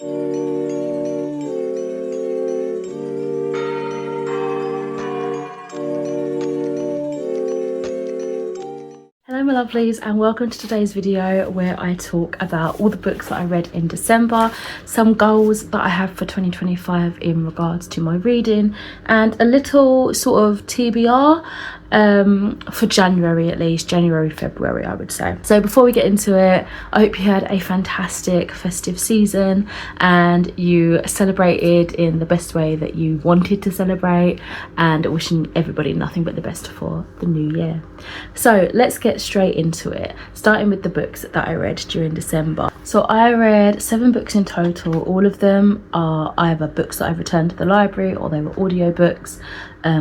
Hello my lovelies, and welcome to today's video where I talk about all the books that I read in December, some goals that I have for 2025 in regards to my reading, and a little sort of TBR for January, at least January, February I would say. So before we get into it, I hope you had a fantastic festive season and you celebrated in the best way that you wanted to celebrate, and wishing everybody nothing but the best for the new year. So let's get straight into it, starting with the books that I read during December. So I read 7 books in total. All of them are either books that I've returned to the library, or they were audiobooks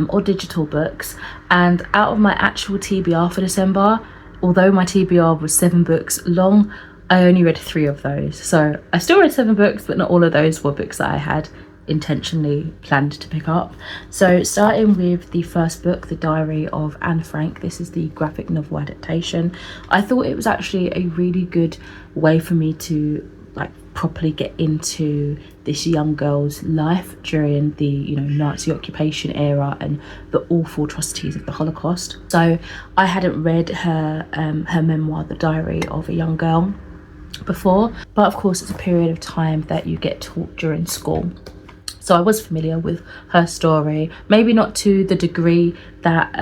or digital books. And out of my actual TBR for December, although my TBR was 7 books long, I only read 3 of those. So I still read 7 books, but not all of those were books that I had intentionally planned to pick up. So starting with the first book, The Diary of Anne Frank. This is the graphic novel adaptation. I thought it was actually a really good way for me to properly get into this young girl's life during the Nazi occupation era and the awful atrocities of the Holocaust. So I hadn't read her memoir, The Diary of a Young Girl, before, but of course it's a period of time that you get taught during school. So I was familiar with her story, maybe not to the degree that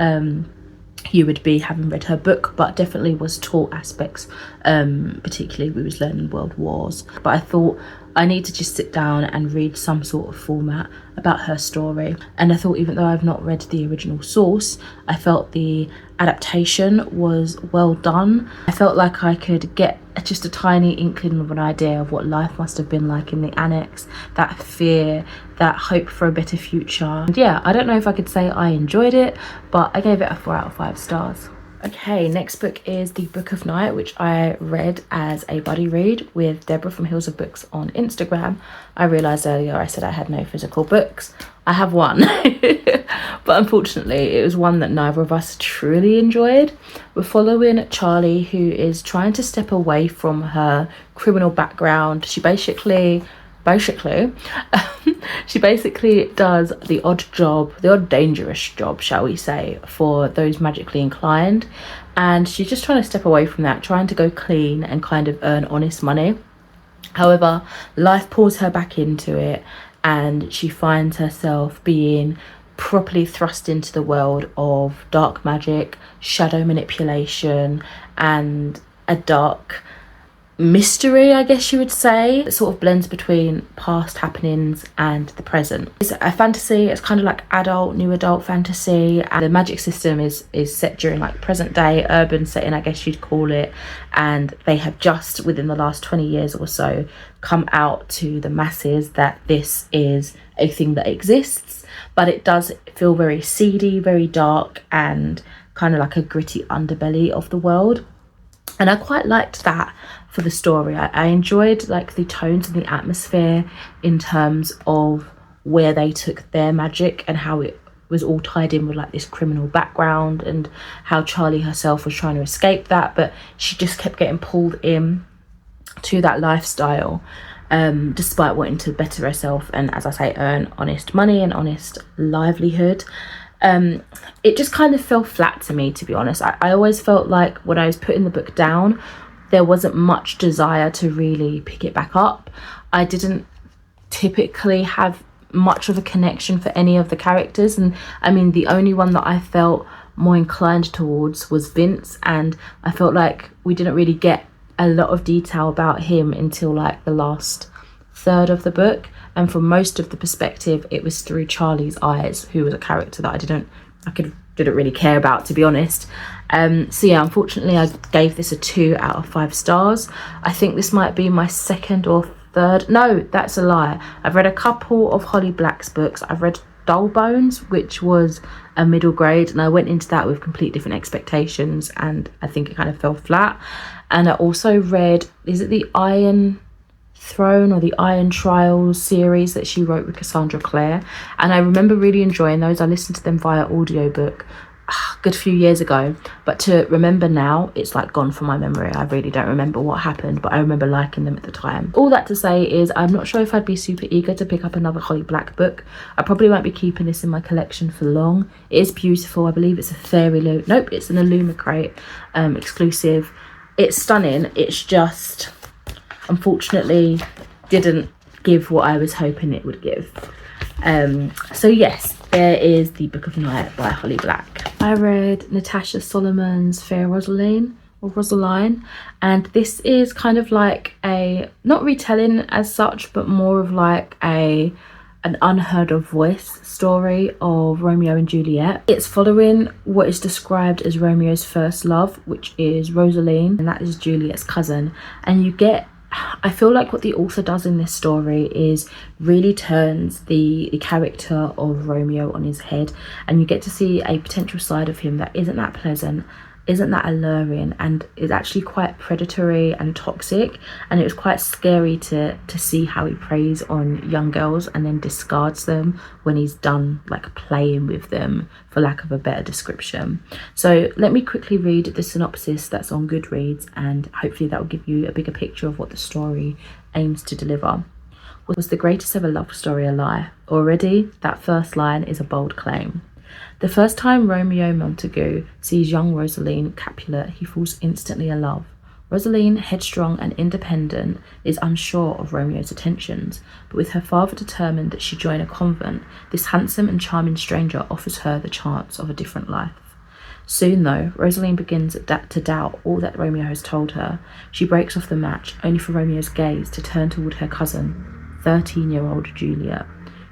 you would be having read her book, but definitely was taught aspects, particularly we was learning world wars. But I thought I need to just sit down and read some sort of format about her story. And I thought, even though I've not read the original source, I felt the adaptation was well done. I felt like I could get just a tiny inkling of an idea of what life must have been like in the annex, that fear, that hope for a better future. And yeah, I don't know if I could say I enjoyed it, but I gave it a 4 out of 5 stars. Okay, next book is The Book of Night, which I read as a buddy read with Deborah from Hills of Books on Instagram. I realised earlier I said I had no physical books. I have one, but unfortunately it was one that neither of us truly enjoyed. We're following Charlie, who is trying to step away from her criminal background. She basically does the odd dangerous job, shall we say, for those magically inclined, and she's just trying to step away from that, trying to go clean and kind of earn honest money. However, life pulls her back into it, and she finds herself being properly thrust into the world of dark magic, shadow manipulation, and a dark mystery, I guess you would say. It sort of blends between past happenings and the present. It's a fantasy. It's kind of like new adult fantasy, and the magic system is set during present day urban setting, I guess you'd call it, and they have just within the last 20 years or so come out to the masses that this is a thing that exists, but it does feel very seedy, very dark, and kind of like a gritty underbelly of the world. And I quite liked that for the story. I enjoyed the tones and the atmosphere in terms of where they took their magic and how it was all tied in with this criminal background, and how Charlie herself was trying to escape that, but she just kept getting pulled in to that lifestyle, despite wanting to better herself and, as I say, earn honest money and honest livelihood. It just kind of fell flat to me, to be honest. I always felt like when I was putting the book down, there wasn't much desire to really pick it back up. I didn't typically have much of a connection for any of the characters, and I mean the only one that I felt more inclined towards was Vince, and I felt like we didn't really get a lot of detail about him until the last third of the book, and from most of the perspective it was through Charlie's eyes, who was a character that I didn't really care about, to be honest. So yeah, unfortunately I gave this a 2 out of 5 stars. I think this might be my second or third, no, that's a lie. I've read a couple of Holly Black's books. I've read Dull Bones, which was a middle grade, and I went into that with complete different expectations, and I think it kind of fell flat. And I also read, is it the Iron Throne or the Iron Trials series that she wrote with Cassandra Clare, and I remember really enjoying those. I listened to them via audiobook. good few years ago, but to remember now, it's like gone from my memory. I really don't remember what happened, but I remember liking them at the time. All that to say is I'm not sure if I'd be super eager to pick up another Holly Black book. I probably won't be keeping this in my collection for long. It is beautiful. I believe it's a fairy loot. Nope, it's an Illuma crate exclusive. It's stunning. It's just unfortunately didn't give what I was hoping it would give. So yes, there is the Book of Night by Holly Black. I read Natasha Solomon's Fair Rosaline, or Rosaline, and this is kind of like a, not retelling as such, but more of like an unheard of voice story of Romeo and Juliet. It's following what is described as Romeo's first love, which is Rosaline, and that is Juliet's cousin. And you get, I feel like what the author does in this story is really turns the character of Romeo on his head, and you get to see a potential side of him that isn't that pleasant, isn't that alluring, and is actually quite predatory and toxic. And it was quite scary to see how he preys on young girls and then discards them when he's done like playing with them, for lack of a better description. So let me quickly read the synopsis that's on Goodreads, and hopefully that will give you a bigger picture of what the story aims to deliver. Was the greatest ever love story a lie? Already, that first line is a bold claim. The first time Romeo Montague sees young Rosaline Capulet, he falls instantly in love. Rosaline, headstrong and independent, is unsure of Romeo's attentions, but with her father determined that she join a convent, this handsome and charming stranger offers her the chance of a different life. Soon, though, Rosaline begins to doubt all that Romeo has told her. She breaks off the match, only for Romeo's gaze to turn toward her cousin, 13-year-old Juliet.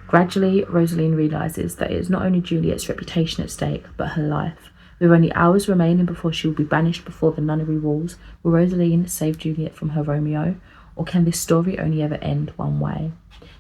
Gradually, Rosaline realises that it is not only Juliet's reputation at stake, but her life. With only hours remaining before she will be banished before the nunnery walls, will Rosaline save Juliet from her Romeo? Or can this story only ever end one way?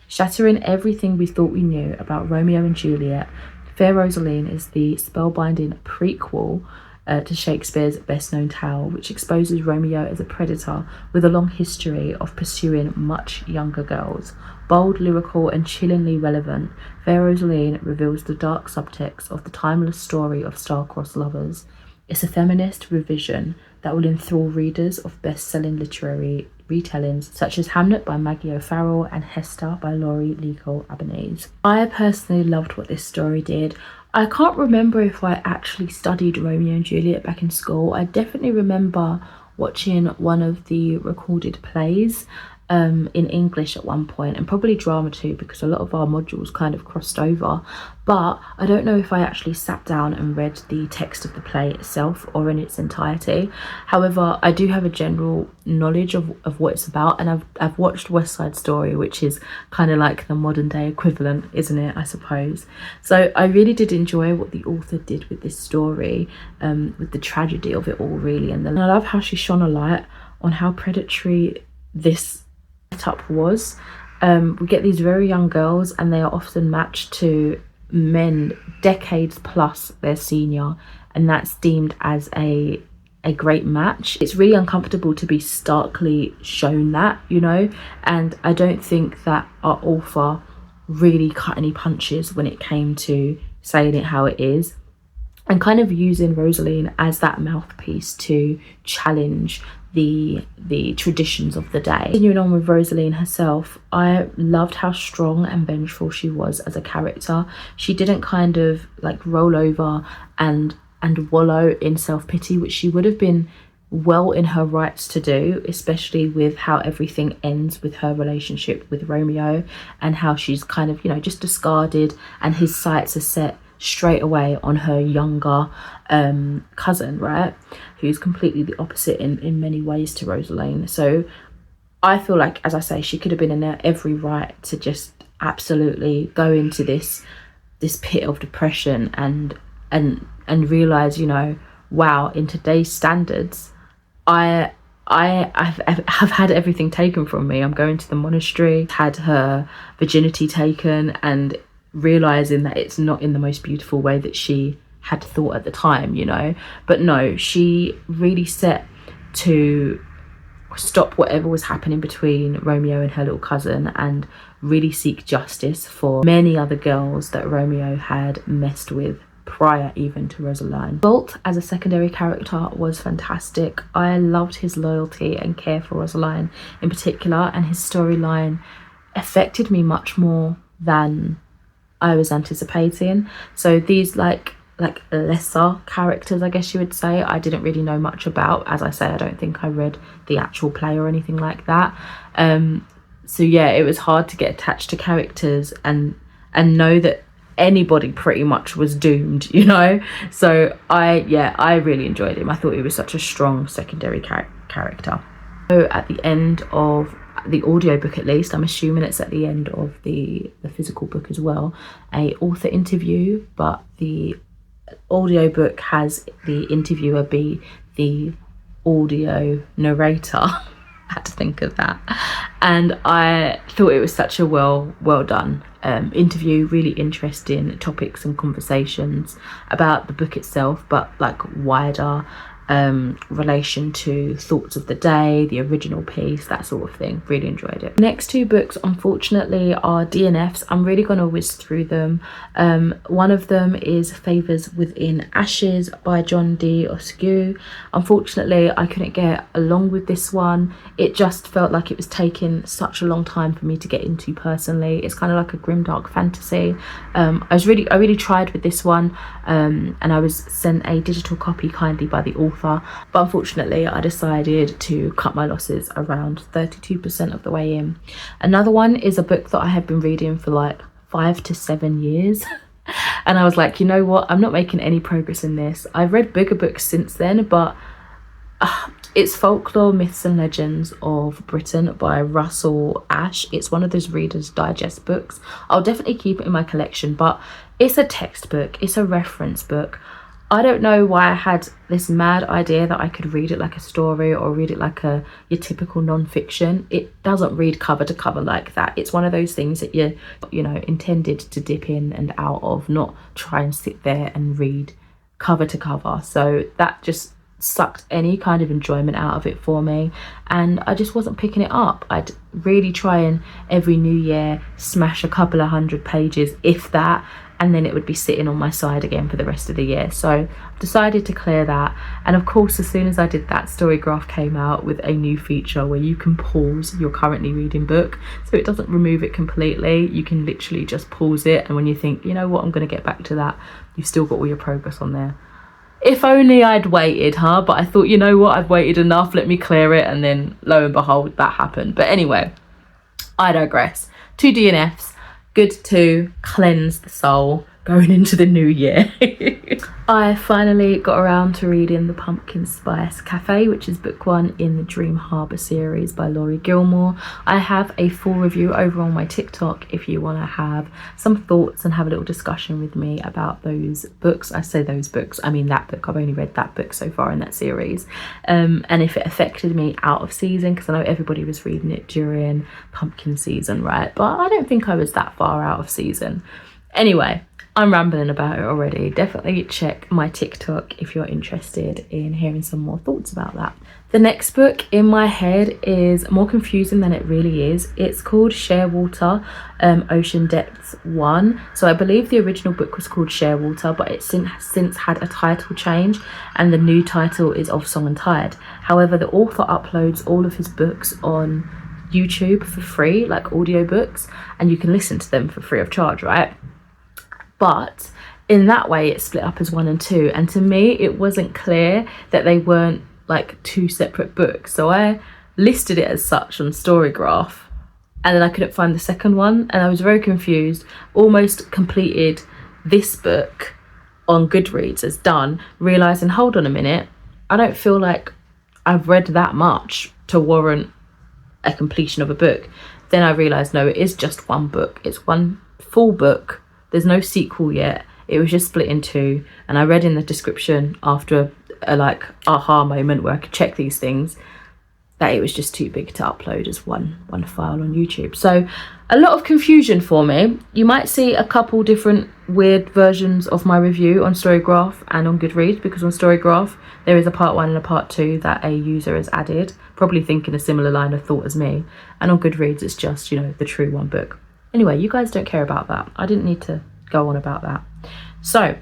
Shattering everything we thought we knew about Romeo and Juliet, Fair Rosaline is the spellbinding prequel to Shakespeare's best-known tale, which exposes Romeo as a predator with a long history of pursuing much younger girls. Bold, lyrical, and chillingly relevant, Fair Rosaline reveals the dark subtext of the timeless story of star-crossed lovers. It's a feminist revision that will enthrall readers of best-selling literary retellings such as Hamlet by Maggie O'Farrell and Hester by Laurie Leakle Albanese. I personally loved what this story did. I can't remember if I actually studied Romeo and Juliet back in school. I definitely remember watching one of the recorded plays in English at one point, and probably drama too, because a lot of our modules kind of crossed over, but I don't know if I actually sat down and read the text of the play itself or in its entirety. However, I do have a general knowledge of what it's about, and I've watched West Side Story, which is kind of like the modern day equivalent, isn't it, I suppose. So I really did enjoy what the author did with this story, with the tragedy of it all, really. And I love how she shone a light on how predatory this setup was. We get these very young girls, and they are often matched to men decades plus their senior, and that's deemed as a great match. It's really uncomfortable to be starkly shown that, you know, and I don't think that our author really cut any punches when it came to saying it how it is, and kind of using Rosaline as that mouthpiece to challenge the traditions of the day. Continuing on with Rosaline herself, I loved how strong and vengeful she was as a character. She didn't kind of like roll over and wallow in self-pity, which she would have been well in her rights to do, especially with how everything ends with her relationship with Romeo, and how she's kind of, you know, just discarded, and his sights are set straight away on her younger cousin, right, who's completely the opposite in many ways to Rosaline. So I feel like, as I say, she could have been in her every right to just absolutely go into this pit of depression and realize, you know, wow, in today's standards, I've had everything taken from me. I'm going to the monastery, had her virginity taken, and realizing that it's not in the most beautiful way that she had thought at the time, you know. But no, she really set to stop whatever was happening between Romeo and her little cousin, and really seek justice for many other girls that Romeo had messed with prior even to Rosaline. Bolt as a secondary character was fantastic. I loved his loyalty and care for Rosaline in particular, and his storyline affected me much more than I was anticipating. So these like lesser characters, I guess you would say, I didn't really know much about. As I say, I don't think I read the actual play or anything like that. So yeah, it was hard to get attached to characters and know that anybody pretty much was doomed, you know. So I really enjoyed him. I thought he was such a strong secondary character. So at the end of the audiobook, at least, I'm assuming it's at the end of the physical book as well, a author interview, but the audiobook has the interviewer be the audio narrator. I had to think of that, and I thought it was such a well done interview, really interesting topics and conversations about the book itself, but like wider relation to thoughts of the day, the original piece, that sort of thing. Really enjoyed it. Next two books, unfortunately, are DNFs. I'm really going to whiz through them. One of them is Favours Within Ashes by John D. Osgood. Unfortunately, I couldn't get along with this one. It just felt like it was taking such a long time for me to get into personally. It's kind of like a grimdark fantasy. I really tried with this one, and I was sent a digital copy kindly by the author, but unfortunately I decided to cut my losses around 32% of the way in. Another one is a book that I had been reading for like 5 to 7 years and I was like, you know what, I'm not making any progress in this. I've read bigger books since then, but it's Folklore, Myths and Legends of Britain by Russell Ash. It's one of those Reader's Digest books. I'll definitely keep it in my collection, but it's a textbook, it's a reference book. I don't know why I had this mad idea that I could read it like a story or read it like your typical non-fiction. It doesn't read cover to cover like that. It's one of those things that you know, intended to dip in and out of, not try and sit there and read cover to cover. So that just sucked any kind of enjoyment out of it for me, and I just wasn't picking it up. I'd really try and every new year smash a couple of 100 pages, if that, and then it would be sitting on my side again for the rest of the year. So I decided to clear that, and of course as soon as I did that, Storygraph came out with a new feature where you can pause your currently reading book, so it doesn't remove it completely. You can literally just pause it, and when you think, you know what, I'm going to get back to that, you've still got all your progress on there. If only I'd waited, huh? But I thought, you know what, I've waited enough, let me clear it, and then lo and behold, that happened. But anyway, I digress. 2 DNFs, good to cleanse the soul going into the new year. I finally got around to reading The Pumpkin Spice Cafe, which is book 1 in the Dream Harbour series by Laurie Gilmore. I have a full review over on my TikTok if you want to have some thoughts and have a little discussion with me about those books. I say those books, I mean that book. I've only read that book so far in that series. And if it affected me out of season, because I know everybody was reading it during pumpkin season, right? But I don't think I was that far out of season. Anyway, I'm rambling about it already. Definitely check my TikTok if you're interested in hearing some more thoughts about that. The next book in my head is more confusing than it really is. It's called Sharewater, Ocean Depths 1. So I believe the original book was called Sharewater, but it's since had a title change, and the new title is Of Song and Tide. However, the author uploads all of his books on YouTube for free, like audiobooks, and you can listen to them for free of charge, right? But in that way it's split up as 1 and 2, and to me it wasn't clear that they weren't like 2 separate books, so I listed it as such on Storygraph, and then I couldn't find the second one, and I was very confused. Almost completed this book on Goodreads as done, realizing, hold on a minute, I don't feel like I've read that much to warrant a completion of a book. Then I realized, no, it is just one book. It's one full book. There's no sequel yet. It was just split in 2, and I read in the description after a like aha moment where I could check these things that it was just too big to upload as one file on YouTube. So a lot of confusion for me. You might see a couple different weird versions of my review on Storygraph and on Goodreads, because on Storygraph there is a part 1 and a part 2 that a user has added, probably thinking a similar line of thought as me, and on Goodreads it's just, you know, the true one book. Anyway, you guys don't care about that. I didn't need to go on about that. So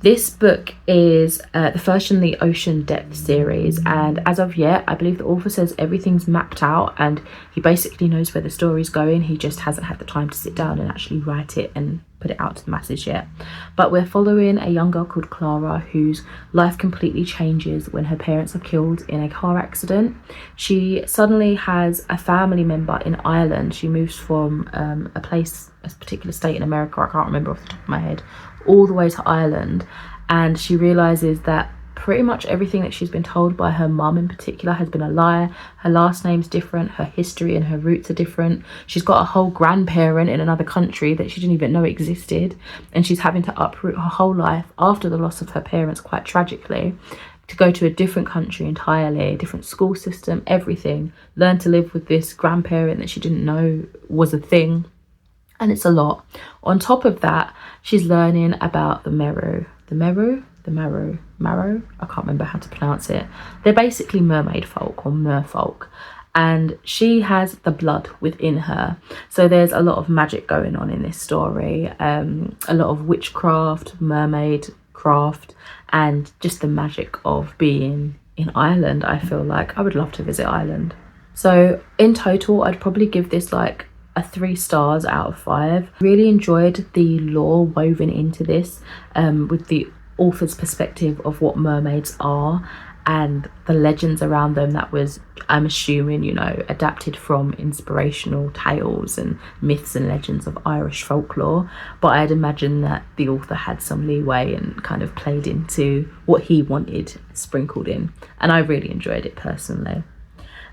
This book is the first in the Ocean Depth series, and as of yet, I believe the author says everything's mapped out and he basically knows where the story's going. He just hasn't had the time to sit down and actually write it and put it out to the masses yet. But we're following a young girl called Clara whose life completely changes when her parents are killed in a car accident. She suddenly has a family member in Ireland. She moves from a particular state in America, I can't remember off the top of my head, all the way to Ireland, and she realizes that pretty much everything that she's been told by her mum in particular has been a lie. Her last name's different, her history and her roots are different. She's got a whole grandparent in another country that she didn't even know existed, and she's having to uproot her whole life after the loss of her parents, quite tragically, to go to a different country entirely, a different school system, everything. Learn to live with this grandparent that she didn't know was a thing. And it's a lot. On top of that, she's learning about the Meru. I can't remember how to pronounce it. They're basically mermaid folk or merfolk. And she has the blood within her. So there's a lot of magic going on in this story. A lot of witchcraft, mermaid craft, and just the magic of being in Ireland. I feel like I would love to visit Ireland. So in total, I'd probably give this like a 3 stars out of 5. Really enjoyed the lore woven into this, with the author's perspective of what mermaids are and the legends around them that was, I'm assuming, you know, adapted from inspirational tales and myths and legends of Irish folklore. But I'd imagine that the author had some leeway and kind of played into what he wanted sprinkled in, and I really enjoyed it personally.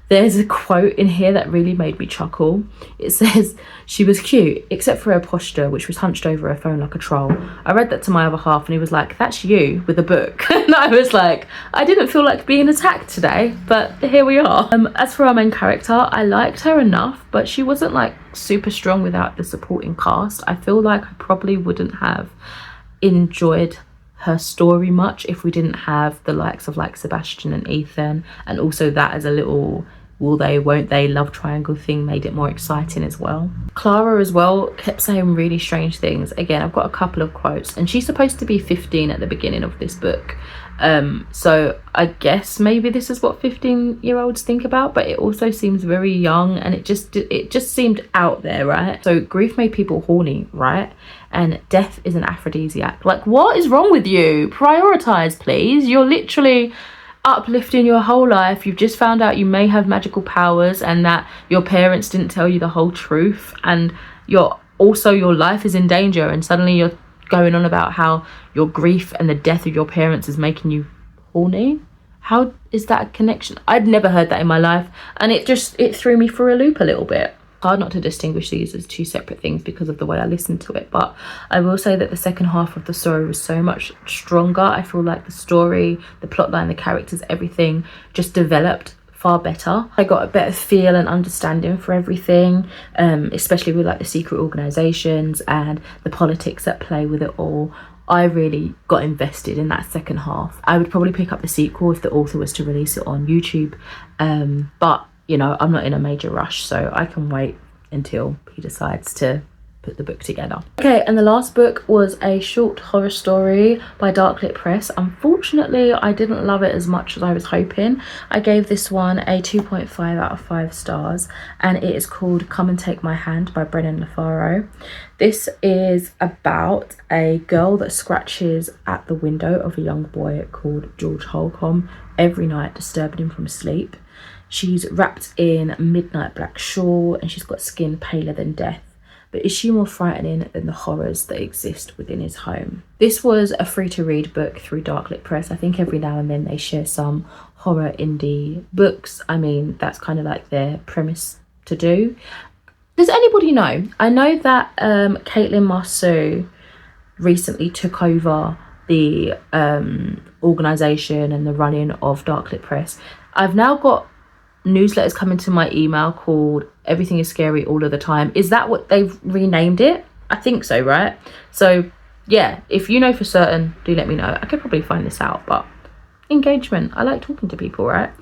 There's a quote in here that really made me chuckle. It says, "She was cute, except for her posture, which was hunched over her phone like a troll." I read that to my other half and he was like, "That's you with a book." And I was like, I didn't feel like being attacked today, but here we are. As for our main character, I liked her enough, but she wasn't like super strong without the supporting cast. I feel like I probably wouldn't have enjoyed her story much if we didn't have the likes of like Sebastian and Ethan, and also that as a little will they won't they love triangle thing made it more exciting as well. Clara as well kept saying really strange things. Again, I've got a couple of quotes, and she's supposed to be 15 at the beginning of this book, so I guess maybe this is what 15-year-olds think about, but it also seems very young, and it just seemed out there, right? So grief made people horny, right? And death is an aphrodisiac. Like, what is wrong with you? Prioritize, please. You're literally uplifting your whole life. You've just found out you may have magical powers and that your parents didn't tell you the whole truth, and your life is in danger, and suddenly you're going on about how your grief and the death of your parents is making you horny. How is that a connection? I'd never heard that in my life, and it threw me for a loop a little bit. Hard not to distinguish these as 2 separate things because of the way I listened to it, but I will say that the second half of the story was so much stronger. I feel like the story, the plotline, the characters, everything just developed far better. I got a better feel and understanding for everything, especially with like the secret organizations and the politics that play with it all. I really got invested in that second half. I would probably pick up the sequel if the author was to release it on YouTube, but you know, I'm not in a major rush, so I can wait until he decides to put the book together. Okay, and the last book was a short horror story by Darklit Press. Unfortunately, I didn't love it as much as I was hoping. I gave this one a 2.5 out of 5 stars, and it is called Come and Take My Hand by Brennan LaFaro. This is about a girl that scratches at the window of a young boy called George Holcomb every night, disturbing him from sleep. She's wrapped in a midnight black shawl and she's got skin paler than death. But is she more frightening than the horrors that exist within his home? This was a free-to-read book through Darklit Press. I think every now and then they share some horror indie books. I mean, that's kind of like their premise to do. Does anybody know? I know that Caitlin Marceau recently took over the organisation and the running of Darklit Press. I've now got newsletters coming to my email called Everything is Scary All of the Time. Is that what they've renamed it? I think so, right? So yeah, if you know for certain, do let me know. I could probably find this out, but engagement, I like talking to people, right?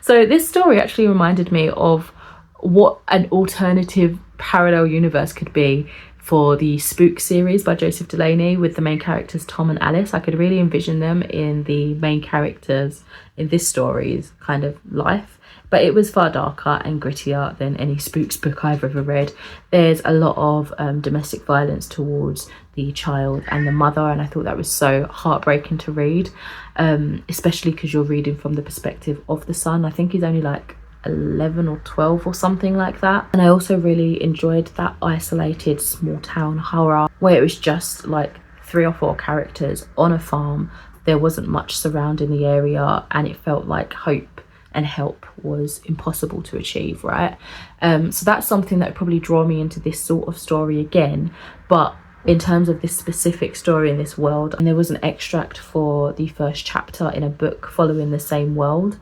So this story actually reminded me of what an alternative parallel universe could be for the Spook series by Joseph Delaney, with the main characters Tom and Alice. I could really envision them in the main characters in this story's kind of life. But it was far darker and grittier than any Spooks book I've ever read. There's a lot of domestic violence towards the child and the mother, and I thought that was so heartbreaking to read, especially because you're reading from the perspective of the son. I think he's only like 11 or 12 or something like that. And I also really enjoyed that isolated small town horror where it was just like 3 or 4 characters on a farm. There wasn't much surrounding the area, and it felt like hope and help was impossible to achieve, right? So that's something that would probably draw me into this sort of story again. But in terms of this specific story in this world, and there was an extract for the first chapter in a book following the same world,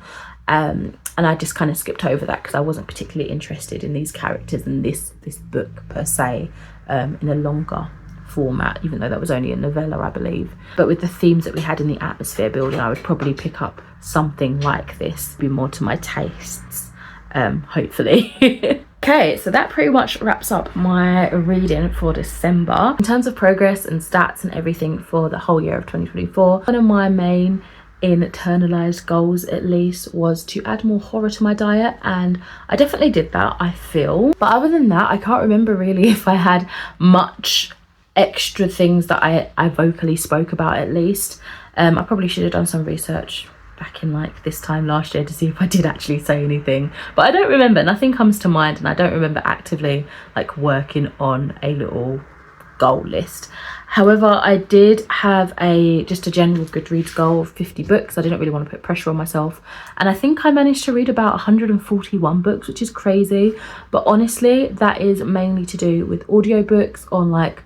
and I just kind of skipped over that because I wasn't particularly interested in these characters and this book per se, in a longer format, even though that was only a novella, I believe. But with the themes that we had in the atmosphere building, I would probably pick up something like this, be more to my tastes, hopefully. Okay, so that pretty much wraps up my reading for December. In terms of progress and stats and everything for the whole year of 2024, one of my main internalized goals, at least, was to add more horror to my diet, and I definitely did that, I feel. But other than that, I can't remember really if I had much extra things that I vocally spoke about, at least. I probably should have done some research back in like this time last year to see if I did actually say anything, but I don't remember. Nothing comes to mind, and I don't remember actively like working on a little goal list. However, I did have just a general Goodreads goal of 50 books. I didn't really want to put pressure on myself, and I think I managed to read about 141 books, which is crazy. But honestly, that is mainly to do with audiobooks on like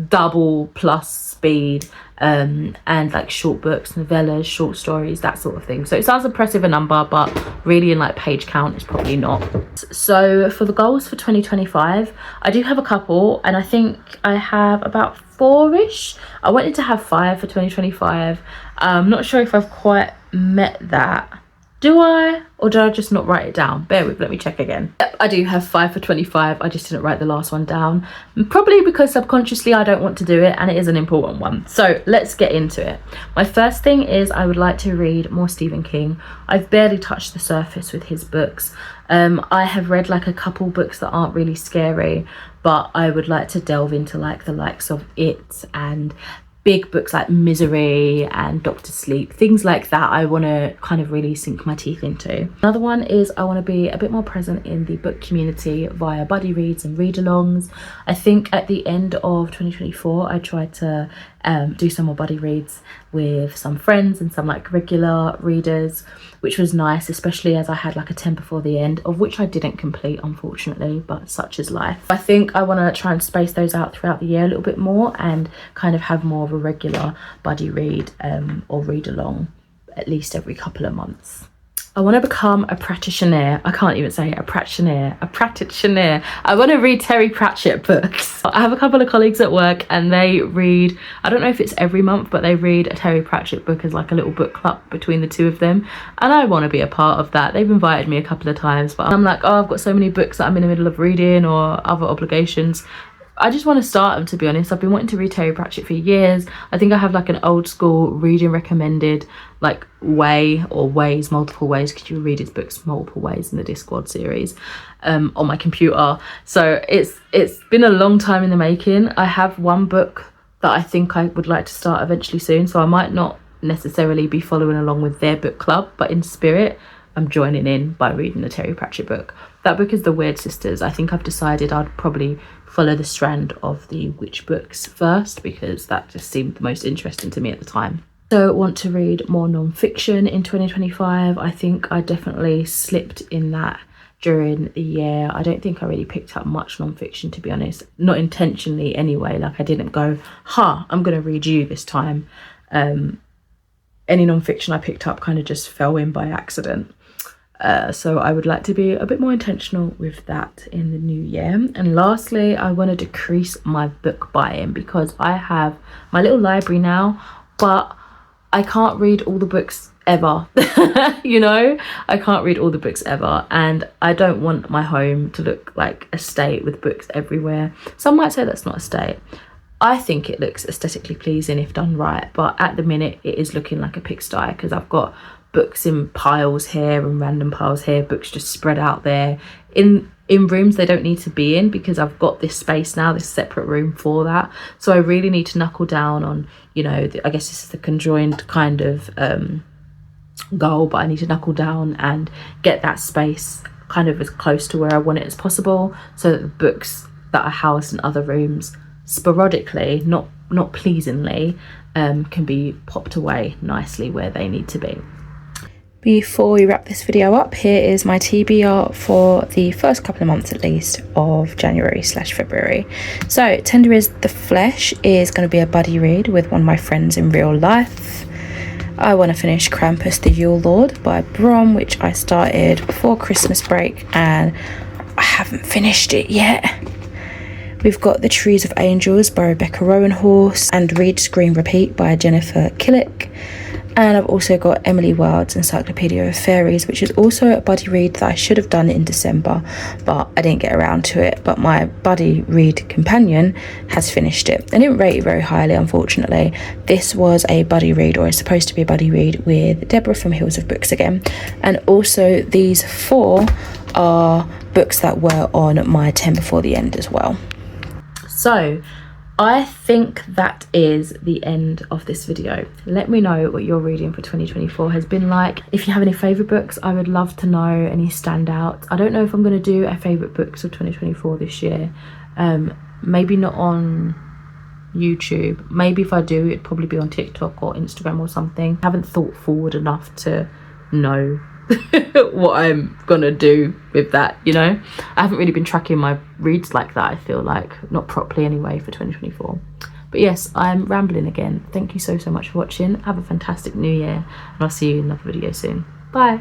double plus speed, and like short books, novellas, short stories, that sort of thing. So it sounds impressive a number, but really in like page count it's probably not. So for the goals for 2025, I do have a couple, and I think I have about 4-ish. I wanted to have 5 for 2025. I'm not sure if I've quite met that. Do I? Or did I just not write it down? Bear with, let me check again. Yep, I do have 5 for 25. I just didn't write the last one down. Probably because subconsciously I don't want to do it, and it is an important one. So let's get into it. My first thing is I would like to read more Stephen King. I've barely touched the surface with his books. I have read like a couple books that aren't really scary, but I would like to delve into like the likes of It and big books like Misery and Doctor Sleep, things like that. I want to kind of really sink my teeth into. Another one is I want to be a bit more present in the book community via buddy reads and read-alongs. I think at the end of 2024 I tried to do some more buddy reads with some friends and some like regular readers, which was nice, especially as I had like a 10 before the end, of which I didn't complete, unfortunately, but such is life. I think I want to try and space those out throughout the year a little bit more, and kind of have more of a regular buddy read or read along at least every couple of months. I want to become a practitioner. I can't even say a practitioner. I want to read Terry Pratchett books. I have a couple of colleagues at work, and they read, I don't know if it's every month, but they read a Terry Pratchett book as like a little book club between the two of them, and I want to be a part of that. They've invited me a couple of times, but I'm like, oh, I've got so many books that I'm in the middle of reading or other obligations. I just want to start them, to be honest. I've been wanting to read Terry Pratchett for years. I think I have like an old school reading recommended like way, or ways, multiple ways, because you read his books multiple ways in the Discord series on my computer. So it's been a long time in the making. I have one book that I think I would like to start eventually soon, so I might not necessarily be following along with their book club, but in spirit I'm joining in by reading the Terry Pratchett book. That book is The Weird Sisters. I think I've decided I'd probably follow the strand of the witch books first, because that just seemed the most interesting to me at the time. So want to read more non-fiction in 2025. I think I definitely slipped in that during the year. I don't think I really picked up much non-fiction, to be honest. Not intentionally anyway. Like I didn't go, I'm going to read you this time. Any non-fiction I picked up kind of just fell in by accident. So I would like to be a bit more intentional with that in the new year. And lastly, I want to decrease my book buying, because I have my little library now, but I can't read all the books ever. You know, I can't read all the books ever, and I don't want my home to look like a state with books everywhere. Some might say that's not a state. I think it looks aesthetically pleasing if done right, but at the minute it is looking like a pigsty because I've got books in piles here and random piles here, books just spread out there in rooms they don't need to be in, because I've got this space now, this separate room for that. So I really need to knuckle down on, you know, I guess this is the conjoined kind of goal, but I need to knuckle down and get that space kind of as close to where I want it as possible, so that the books that are housed in other rooms sporadically, not pleasingly, can be popped away nicely where they need to be. Before we wrap this video up, here is my TBR for the first couple of months at least of January/February. So Tender is the Flesh is going to be a buddy read with one of my friends in real life. I want to finish Krampus the Yule Lord by Brom, which I started before Christmas break and I haven't finished it yet. We've got The Trees of Angels by Rebecca Rowanhorse and Read, Scream, Repeat by Jennifer Killick. And I've also got Emily Wilde's Encyclopedia of Fairies, which is also a buddy read that I should have done in December, but I didn't get around to it. But my buddy read companion has finished it. I didn't rate it very highly, unfortunately. This was a buddy read, or is supposed to be a buddy read, with Deborah from Hills of Books again. And also these 4 are books that were on my 10 before the end as well. So I think that is the end of this video. Let me know what your reading for 2024 has been like. If you have any favourite books, I would love to know any standouts. I don't know if I'm going to do a favourite books of 2024 this year. Maybe not on YouTube. Maybe if I do, it'd probably be on TikTok or Instagram or something. I haven't thought forward enough to know what I'm gonna do with that, you know. I haven't really been tracking my reads like that, I feel like, not properly anyway, for 2024. But yes, I'm rambling again. Thank you so much for watching. Have a fantastic new year, and I'll see you in another video soon. Bye.